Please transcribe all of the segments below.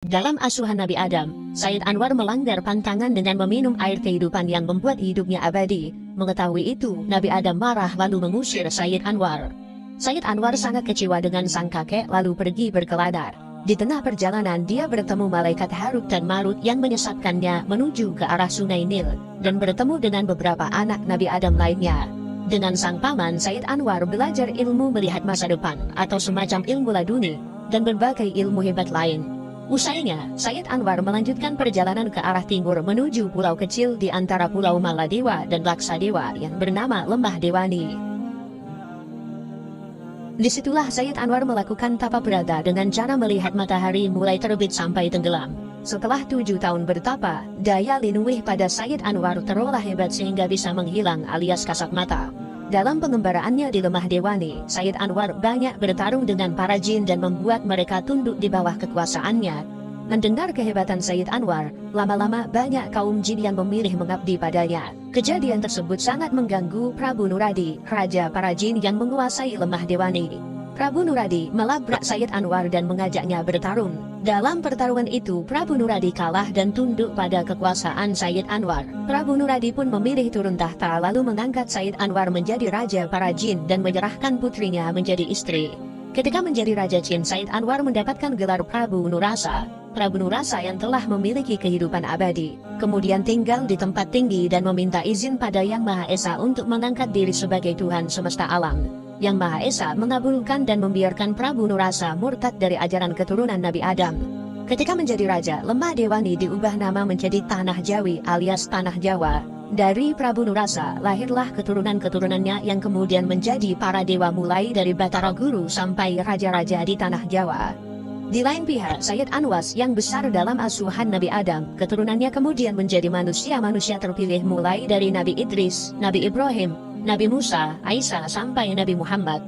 Dalam asuhan Nabi Adam, Sayyid Anwar melanggar pantangan dengan meminum air kehidupan yang membuat hidupnya abadi. Mengetahui itu, Nabi Adam marah lalu mengusir Sayyid Anwar. Sayyid Anwar sangat kecewa dengan sang kakek lalu pergi berkelana. Di tengah perjalanan dia bertemu malaikat Harut dan Marut yang menyesatkannya menuju ke arah sungai Nil dan bertemu dengan beberapa anak Nabi Adam lainnya. Dengan sang paman, Sayyid Anwar belajar ilmu melihat masa depan atau semacam ilmu laduni dan berbagai ilmu hebat lain. Usainya, Sayyid Anwar melanjutkan perjalanan ke arah timur menuju pulau kecil di antara Pulau Maladewa dan Laksadewa yang bernama Lembah Dewani. Disitulah Sayyid Anwar melakukan tapa berata dengan cara melihat matahari mulai terbit sampai tenggelam. Setelah 7 tahun bertapa, daya linuwih pada Sayyid Anwar terolah hebat sehingga bisa menghilang alias kasat mata. Dalam pengembaraannya di Lembah Dewani, Sayyid Anwar banyak bertarung dengan para jin dan membuat mereka tunduk di bawah kekuasaannya. Mendengar kehebatan Sayyid Anwar, lama-lama banyak kaum jin yang memilih mengabdi padanya. Kejadian tersebut sangat mengganggu Prabu Nuradi, raja para jin yang menguasai Lembah Dewani. Prabu Nuradi melabrak Sayyid Anwar dan mengajaknya bertarung. Dalam pertarungan itu, Prabu Nuradi kalah dan tunduk pada kekuasaan Sayyid Anwar. Prabu Nuradi pun memilih turun tahta lalu mengangkat Sayyid Anwar menjadi raja para jin dan menyerahkan putrinya menjadi istri. Ketika menjadi raja jin, Sayyid Anwar mendapatkan gelar Prabu Nurasa. Prabu Nurasa yang telah memiliki kehidupan abadi, kemudian tinggal di tempat tinggi dan meminta izin pada Yang Maha Esa untuk mengangkat diri sebagai Tuhan semesta alam. Yang Maha Esa mengabulkan dan membiarkan Prabu Nurasa murtad dari ajaran keturunan Nabi Adam. Ketika menjadi raja, Lembah Dewani diubah nama menjadi Tanah Jawi alias Tanah Jawa. Dari Prabu Nurasa, lahirlah keturunan-keturunannya yang kemudian menjadi para dewa mulai dari Batara Guru sampai raja-raja di Tanah Jawa. Di lain pihak, Sayyid Anwas yang besar dalam asuhan Nabi Adam, keturunannya kemudian menjadi manusia-manusia terpilih mulai dari Nabi Idris, Nabi Ibrahim, Nabi Musa, Aisyah sampai Nabi Muhammad.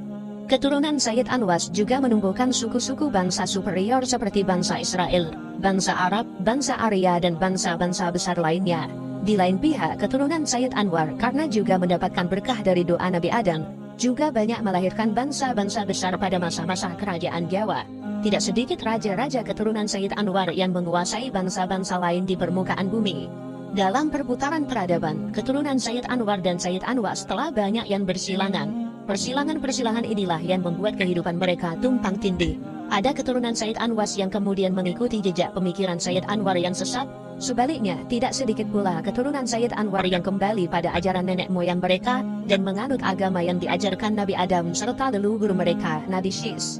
Keturunan Sayyid Anwas juga menumbuhkan suku-suku bangsa superior seperti bangsa Israel, bangsa Arab, bangsa Arya dan bangsa-bangsa besar lainnya. Di lain pihak, keturunan Sayyid Anwar karena juga mendapatkan berkah dari doa Nabi Adam, juga banyak melahirkan bangsa-bangsa besar pada masa-masa kerajaan Jawa. Tidak sedikit raja-raja keturunan Sayyid Anwar yang menguasai bangsa-bangsa lain di permukaan bumi. Dalam perputaran peradaban, keturunan Sayyid Anwar dan Sayyid Anwas telah banyak yang bersilangan. Persilangan-persilangan inilah yang membuat kehidupan mereka tumpang tindih. Ada keturunan Sayyid Anwas yang kemudian mengikuti jejak pemikiran Sayyid Anwar yang sesat. Sebaliknya, tidak sedikit pula keturunan Sayyid Anwar yang kembali pada ajaran nenek moyang mereka dan menganut agama yang diajarkan Nabi Adam serta leluhur mereka, Nabi Syis.